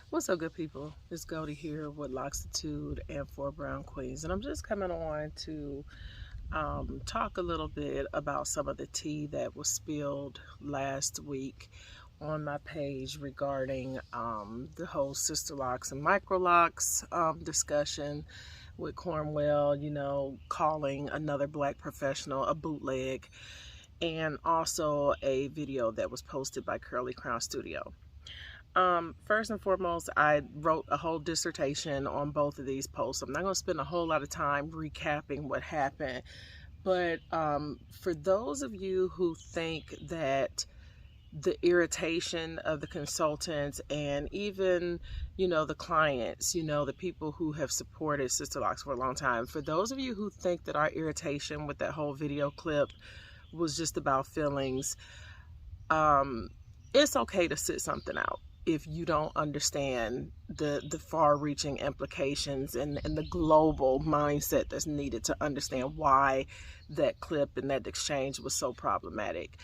What's up, good people? It's Goldie here with Loxitude and Four Brown Queens, and I'm just coming on to talk a little bit about some of the tea that was spilled last week on my page regarding the whole Sisterlocks and microlocks discussion with Cornwell, calling another black professional a bootleg, and also a video that was posted by Curly Crown Studio. First and foremost, I wrote a whole dissertation on both of these posts. I'm not going to spend a whole lot of time recapping what happened, but for those of you who think that the irritation of the consultants and even, the clients, the people who have supported Sisterlocks for a long time, for those of you who think that our irritation with that whole video clip was just about feelings, it's okay to sit something out if you don't understand the far-reaching implications and the global mindset that's needed to understand why that clip and that exchange was so problematic.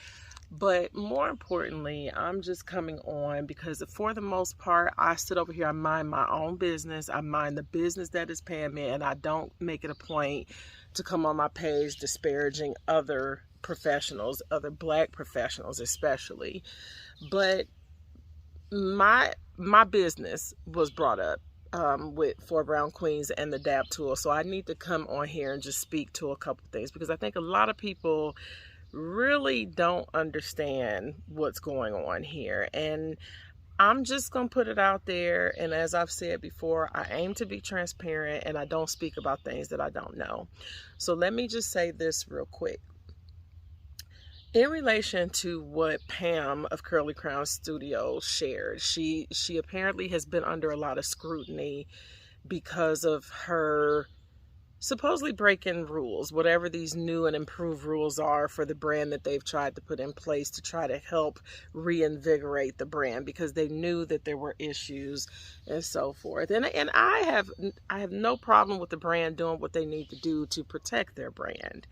But more importantly, I'm just coming on because for the most part, I sit over here, I mind my own business. I mind the business that is paying me, and I don't make it a point to come on my page disparaging other professionals, other black professionals especially. But my business was brought up with Four Brown Queens and the DAP tool, so I need to come on here and just speak to a couple things, because I think a lot of people really don't understand what's going on here, and I'm just gonna put it out there. And as I've said before, I aim to be transparent and I don't speak about things that I don't know. So let me just say this real quick. In relation to what Pam of Curly Crown Studio shared, she apparently has been under a lot of scrutiny because of her supposedly breaking rules, whatever these new and improved rules are for the brand that they've tried to put in place to try to help reinvigorate the brand, because they knew that there were issues and so forth. And I have no problem with the brand doing what they need to do to protect their brand.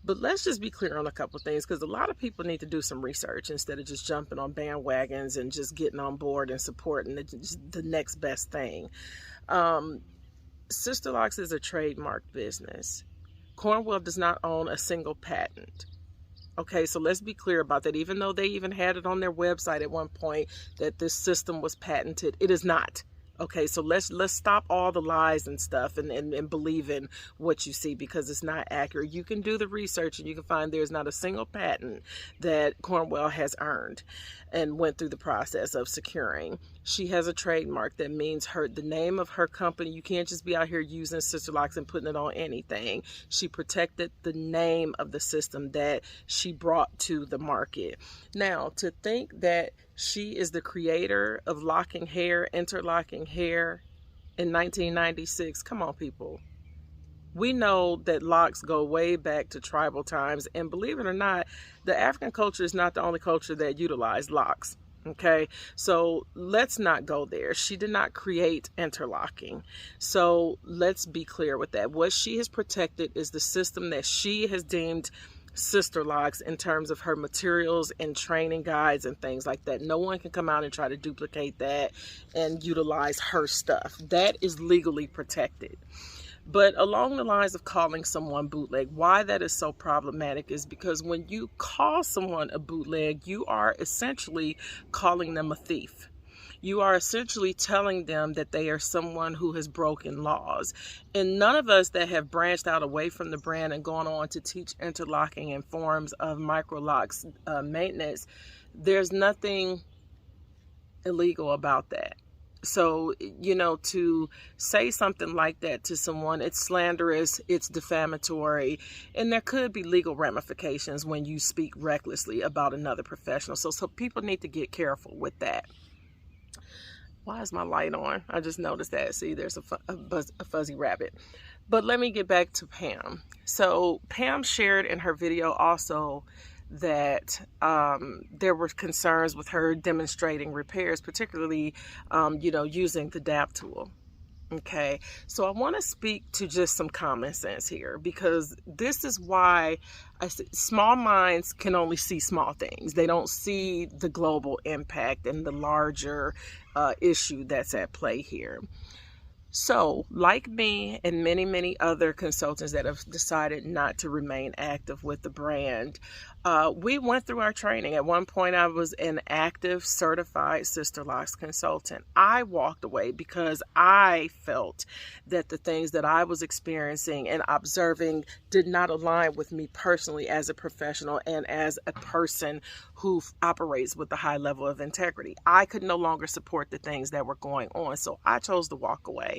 But let's just be clear on a couple of things, because a lot of people need to do some research instead of just jumping on bandwagons and just getting on board and supporting the next best thing. Sisterlocks is a trademark business. Cornwell does not own a single patent. Okay, so let's be clear about that. Even though they even had it on their website at one point that this system was patented, it is not. Okay, so let's stop all the lies and stuff and believe in what you see, because it's not accurate. You can do the research and you can find there's not a single patent that Cornwell has earned and went through the process of securing. She has a trademark that means the name of her company. You can't just be out here using Sisterlocks and putting it on anything. She protected the name of the system that she brought to the market. Now, to think that she is the creator of locking hair, interlocking hair in 1996. Come on, people. We know that locks go way back to tribal times. And believe it or not, the African culture is not the only culture that utilized locks. Okay, so let's not go there. She did not create interlocking. So let's be clear with that. What she has protected is the system that she has deemed Sisterlocks in terms of her materials and training guides and things like that. No one can come out and try to duplicate that and utilize her stuff. That is legally protected. But along the lines of calling someone bootleg, why that is so problematic is because when you call someone a bootleg, you are essentially calling them a thief. You are essentially telling them that they are someone who has broken laws. And none of us that have branched out away from the brand and gone on to teach interlocking and forms of microlocks maintenance, there's nothing illegal about that. So, to say something like that to someone, it's slanderous, it's defamatory, and there could be legal ramifications when you speak recklessly about another professional. So people need to get careful with that. Why is my light on? I just noticed that. See, there's a fuzzy rabbit. But let me get back to Pam. So Pam shared in her video also that there were concerns with her demonstrating repairs, particularly, using the DAP tool. Okay, so I want to speak to just some common sense here, because this is why small minds can only see small things. They don't see the global impact and the larger issue that's at play here. So, like me and many, many other consultants that have decided not to remain active with the brand, we went through our training. At one point, I was an active certified Sisterlocks consultant. I walked away because I felt that the things that I was experiencing and observing did not align with me personally as a professional and as a person who operates with a high level of integrity. I could no longer support the things that were going on, so I chose to walk away.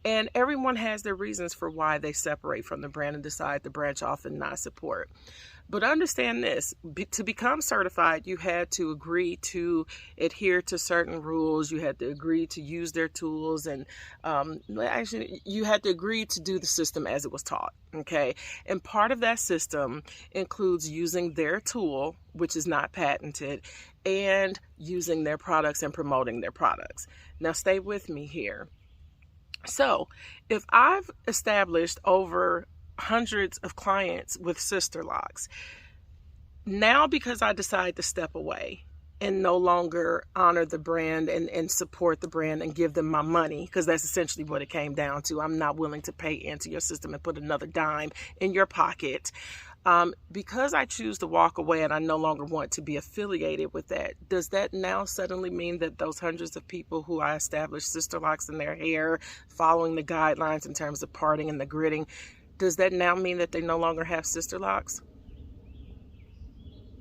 And everyone has their reasons for why they separate from the brand and decide to branch off and not support. But understand this, to become certified, you had to agree to adhere to certain rules. You had to agree to use their tools, and actually you had to agree to do the system as it was taught. Okay. And part of that system includes using their tool, which is not patented, and using their products and promoting their products. Now stay with me here. So if I've established over hundreds of clients with Sisterlocks, now because I decide to step away and no longer honor the brand and support the brand and give them my money, because that's essentially what it came down to. I'm not willing to pay into your system and put another dime in your pocket. Because I choose to walk away and I no longer want to be affiliated with that, does that now suddenly mean that those hundreds of people who I established Sisterlocks in their hair, following the guidelines in terms of parting and the gridding, does that now mean that they no longer have Sisterlocks?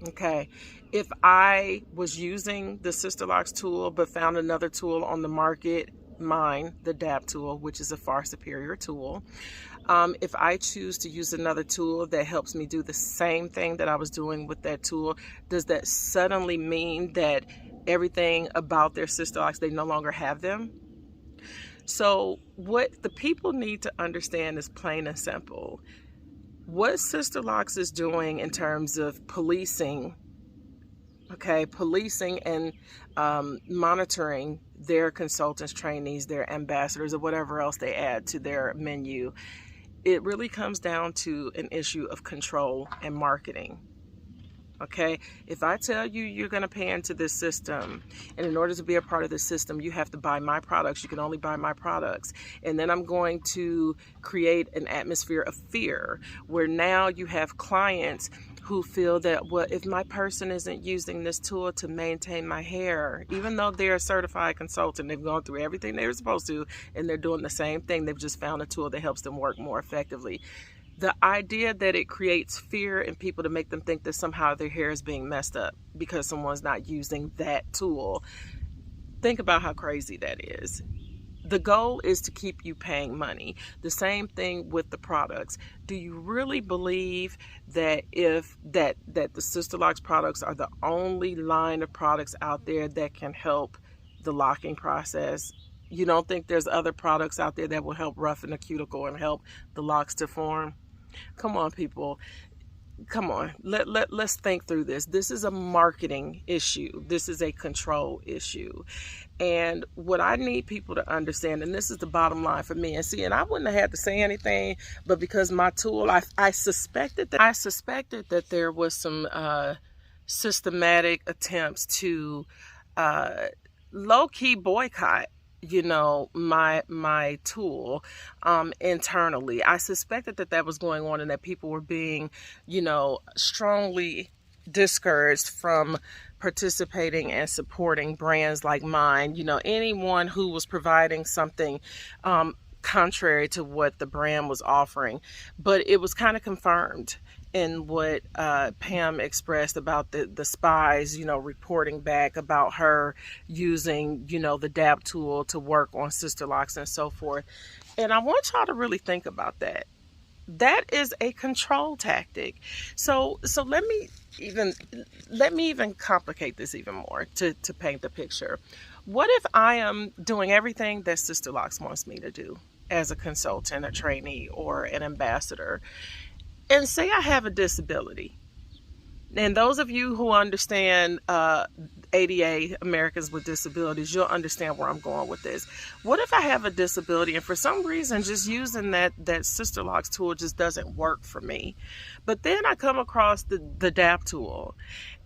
Okay. If I was using the Sisterlocks tool but found another tool on the market, mine, the DAP tool, which is a far superior tool, if I choose to use another tool that helps me do the same thing that I was doing with that tool, does that suddenly mean that everything about their Sisterlocks, they no longer have them? So what the people need to understand is plain and simple. What Sisterlocks is doing in terms of policing, policing and monitoring their consultants, trainees, their ambassadors, or whatever else they add to their menu, it really comes down to an issue of control and marketing. Okay, if I tell you you're going to pay into this system, and in order to be a part of this system, you have to buy my products, you can only buy my products, and then I'm going to create an atmosphere of fear where now you have clients who feel that, well, if my person isn't using this tool to maintain my hair, even though they're a certified consultant, they've gone through everything they were supposed to, and they're doing the same thing, they've just found a tool that helps them work more effectively. The idea that it creates fear in people to make them think that somehow their hair is being messed up because someone's not using that tool. Think about how crazy that is. The goal is to keep you paying money. The same thing with the products. Do you really believe that that the Sisterlocks products are the only line of products out there that can help the locking process? You don't think there's other products out there that will help roughen the cuticle and help the locks to form? Come on, people. Come on. Let's think through this. This is a marketing issue. This is a control issue. And what I need people to understand, and this is the bottom line for me, and I wouldn't have had to say anything, but because my tool, I suspected that there was some systematic attempts to low-key boycott my tool internally. I suspected that was going on and that people were being, strongly discouraged from participating and supporting brands like mine. Anyone who was providing something contrary to what the brand was offering. But it was kind of confirmed in what Pam expressed about the spies, reporting back about her using, the DAP tool to work on Sisterlocks and so forth. And I want y'all to really think about that. That is a control tactic. So let me even complicate this even more to paint the picture. What if I am doing everything that Sisterlocks wants me to do as a consultant, a trainee, or an ambassador, and say I have a disability? And those of you who understand ADA, Americans with Disabilities, you'll understand where I'm going with this. What if I have a disability and for some reason just using that Sisterlocks tool just doesn't work for me? But then I come across the DAP tool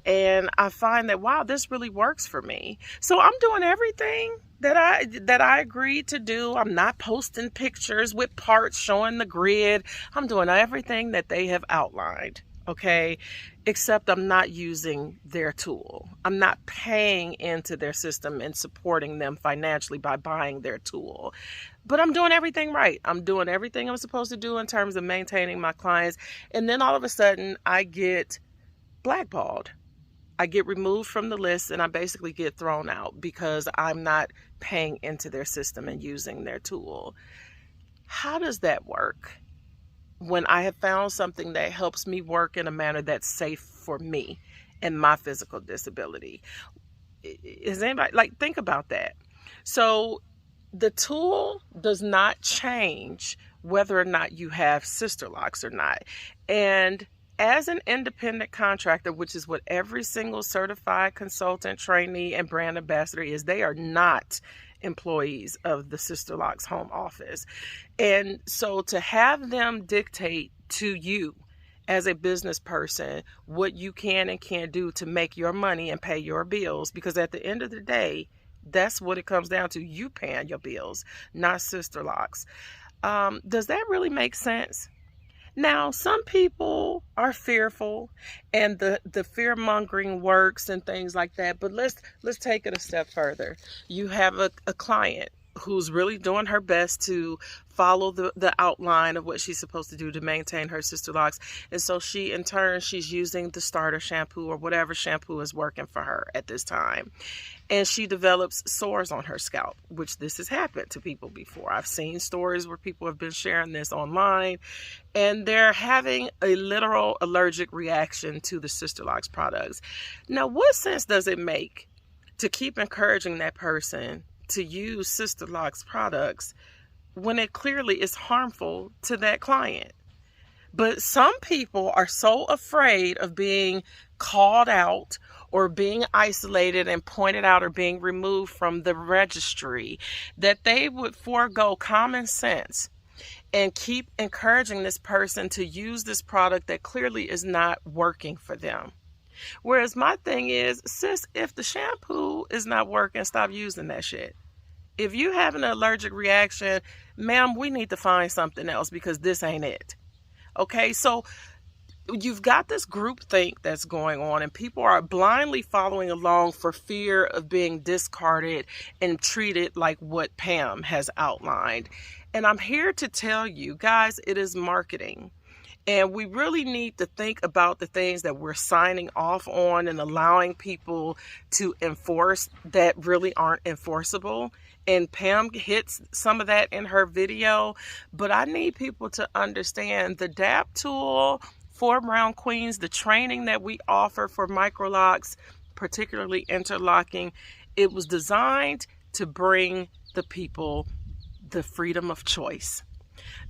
and I find that, wow, this really works for me. So I'm doing everything that I agreed to do. I'm not posting pictures with parts showing the grid. I'm doing everything that they have outlined. Okay, except I'm not using their tool. I'm not paying into their system and supporting them financially by buying their tool. But I'm doing everything right. I'm doing everything I'm supposed to do in terms of maintaining my clients. And then all of a sudden I get blackballed. I get removed from the list and I basically get thrown out because I'm not paying into their system and using their tool. How does that work? When I have found something that helps me work in a manner that's safe for me and my physical disability. Is anybody, like, think about that. So the tool does not change whether or not you have Sisterlocks or not. And as an independent contractor, which is what every single certified consultant, trainee, and brand ambassador is, they are not employees of the Sisterlocks home office. And so to have them dictate to you as a business person what you can and can't do to make your money and pay your bills, because at the end of the day, that's what it comes down to, you paying your bills, not Sisterlocks. Does that really make sense? Now, some people are fearful and the fear mongering works and things like that. But let's take it a step further. You have a client who's really doing her best to follow the outline of what she's supposed to do to maintain her Sisterlocks. And so she, in turn, she's using the starter shampoo or whatever shampoo is working for her at this time. And she develops sores on her scalp, which this has happened to people before. I've seen stories where people have been sharing this online and they're having a literal allergic reaction to the Sisterlocks products. Now, what sense does it make to keep encouraging that person to use Sisterlocks products when it clearly is harmful to that client? But some people are so afraid of being called out or being isolated and pointed out or being removed from the registry that they would forego common sense and keep encouraging this person to use this product that clearly is not working for them. Whereas my thing is, sis, if the shampoo is not working, stop using that shit. If you have an allergic reaction, ma'am, we need to find something else because this ain't it. Okay, so you've got this groupthink that's going on and people are blindly following along for fear of being discarded and treated like what Pam has outlined. And I'm here to tell you guys, it is marketing. And we really need to think about the things that we're signing off on and allowing people to enforce that really aren't enforceable. And Pam hits some of that in her video, but I need people to understand the DAP tool, 4-round queens, the training that we offer for microlocks, particularly interlocking, it was designed to bring the people the freedom of choice.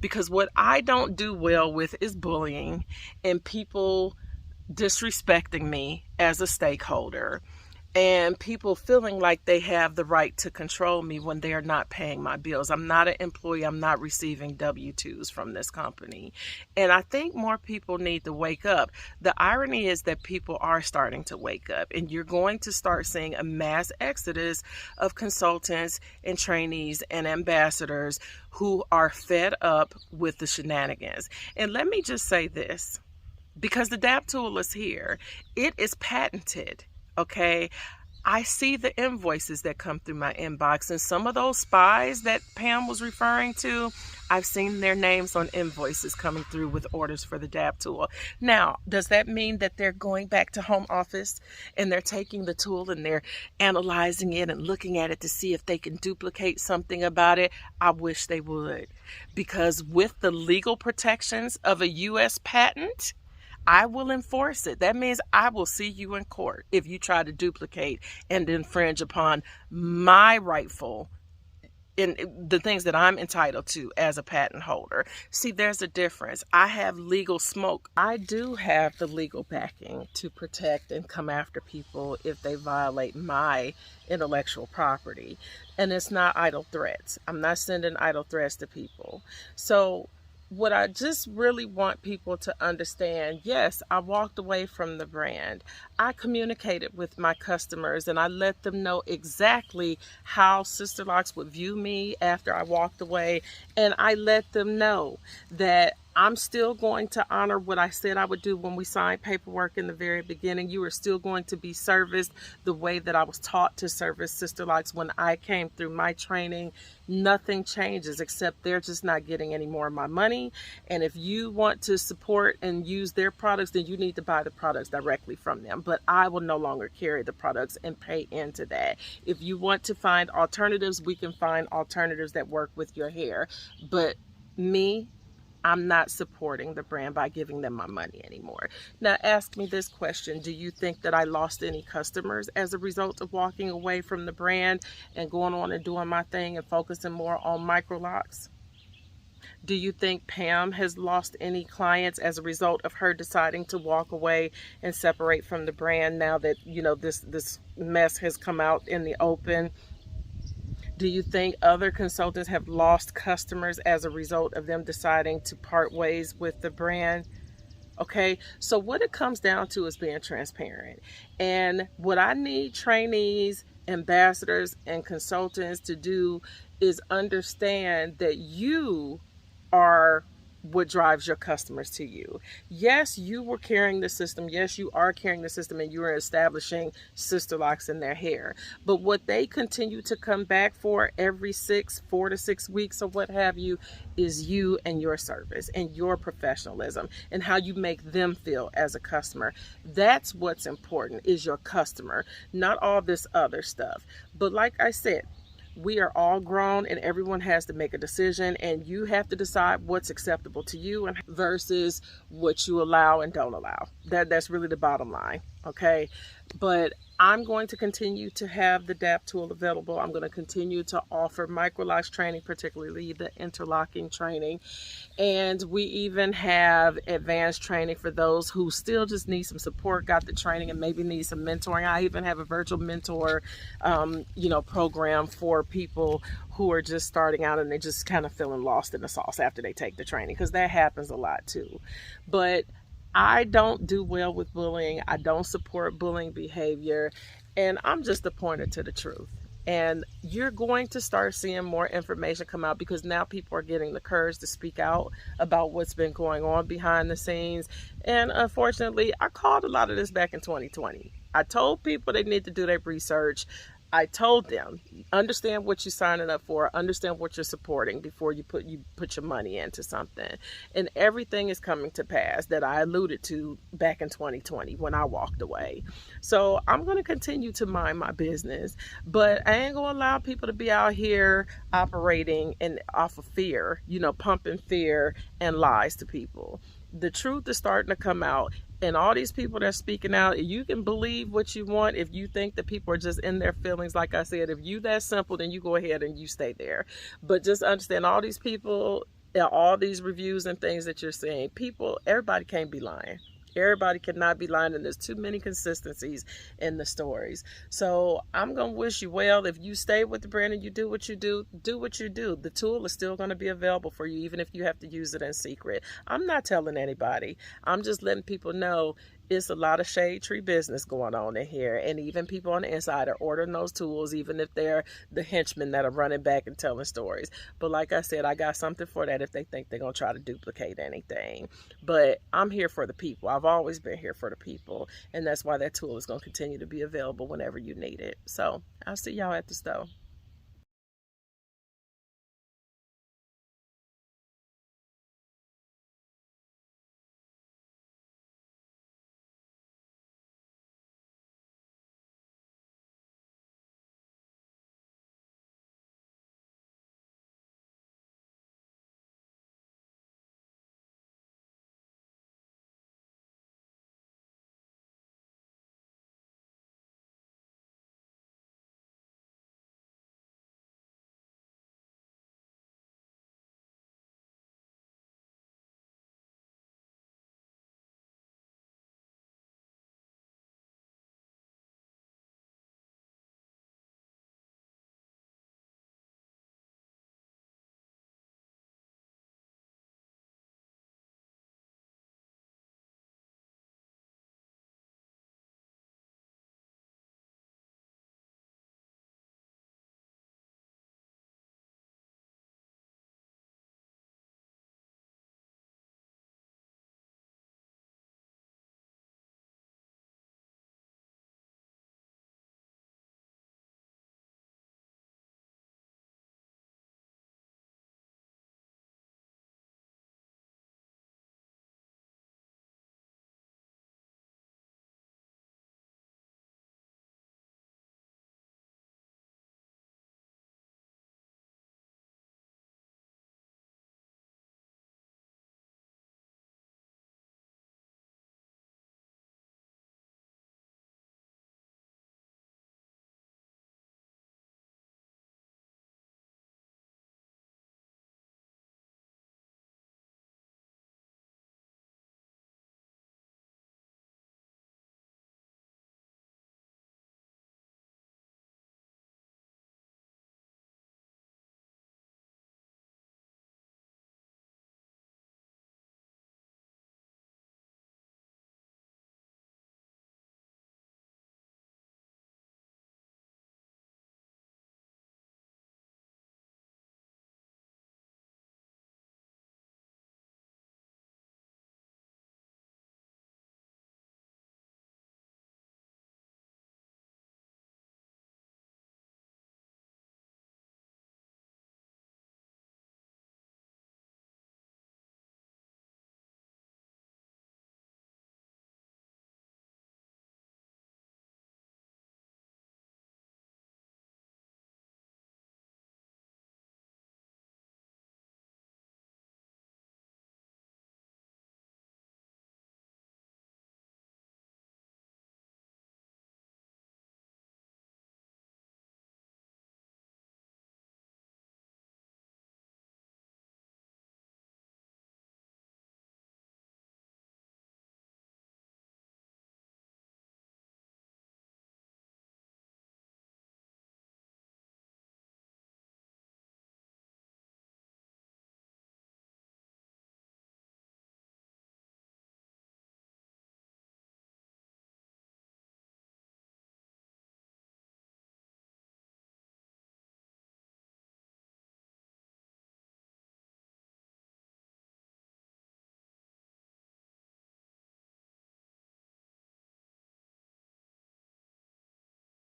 Because what I don't do well with is bullying and people disrespecting me as a stakeholder and people feeling like they have the right to control me when they are not paying my bills. I'm not an employee. I'm not receiving W-2s from this company. And I think more people need to wake up. The irony is that people are starting to wake up, and you're going to start seeing a mass exodus of consultants and trainees and ambassadors who are fed up with the shenanigans. And let me just say this, because the DAP tool is here. It is patented. Okay, I see the invoices that come through my inbox, and some of those spies that Pam was referring to, I've seen their names on invoices coming through with orders for the DAP tool. Now, does that mean that they're going back to home office and they're taking the tool and they're analyzing it and looking at it to see if they can duplicate something about it? I wish they would, because with the legal protections of a U.S. patent, I will enforce it. That means I will see you in court if you try to duplicate and infringe upon my rightful in the things that I'm entitled to as a patent holder. See, there's a difference. I have legal smoke. I do have the legal backing to protect and come after people if they violate my intellectual property. And it's not idle threats. I'm not sending idle threats to people. So what I just really want people to understand, yes, I walked away from the brand. I communicated with my customers and I let them know exactly how Sisterlocks would view me after I walked away. And I let them know that I'm still going to honor what I said I would do when we signed paperwork in the very beginning. You are still going to be serviced the way that I was taught to service Sisterlocks when I came through my training. Nothing changes except they're just not getting any more of my money. And if you want to support and use their products, then you need to buy the products directly from them. But I will no longer carry the products and pay into that. If you want to find alternatives, we can find alternatives that work with your hair. But me, I'm not supporting the brand by giving them my money anymore. Now, ask me this question. Do you think that I lost any customers as a result of walking away from the brand and going on and doing my thing and focusing more on microlocks? Do you think Pam has lost any clients as a result of her deciding to walk away and separate from the brand now that, you know, this mess has come out in the open? Do you think other consultants have lost customers as a result of them deciding to part ways with the brand? Okay, so what it comes down to is being transparent. And what I need trainees, ambassadors, and consultants to do is understand that you are what drives your customers to you. Yes, you were carrying the system. Yes, you are carrying the system and you are establishing Sisterlocks in their hair. But what they continue to come back for every 4 to 6 weeks or what have you is you and your service and your professionalism and how you make them feel as a customer. That's what's important, is your customer, not all this other stuff. But like I said, we are all grown and everyone has to make a decision, and you have to decide what's acceptable to you and versus what you allow and don't allow. That's really the bottom line. Okay. But I'm going to continue to have the DAP tool available. I'm going to continue to offer microlocks training, particularly the interlocking training. And we even have advanced training for those who still just need some support, got the training and maybe need some mentoring. I even have a virtual mentor, program for people who are just starting out and they're just kind of feeling lost in the sauce after they take the training, because that happens a lot too. But I don't do well with bullying. I don't support bullying behavior. And I'm just a pointer to the truth. And you're going to start seeing more information come out because now people are getting the courage to speak out about what's been going on behind the scenes. And unfortunately, I called a lot of this back in 2020. I told people they need to do their research. I told them, understand what you're signing up for, understand what you're supporting before you put your money into something. And everything is coming to pass that I alluded to back in 2020 when I walked away. So I'm going to continue to mind my business, but I ain't going to allow people to be out here operating and off of fear, pumping fear and lies to people. The truth is starting to come out. And all these people that are speaking out, you can believe what you want. If you think that people are just in their feelings, like I said, if you that simple, then you go ahead and you stay there. But just understand, all these people, all these reviews and things that you're seeing, everybody can't be lying. Everybody cannot be lying, and there's too many consistencies in the stories. So I'm going to wish you well. If you stay with the brand and you do what you do, do what you do. The tool is still going to be available for you, even if you have to use it in secret. I'm not telling anybody. I'm just letting people know it's a lot of shade tree business going on in here. And even people on the inside are ordering those tools, even if they're the henchmen that are running back and telling stories. But like I said, I got something for that if they think they're going to try to duplicate anything. But I'm here for the people. I've always been here for the people. And that's why that tool is going to continue to be available whenever you need it. So I'll see y'all at the stove.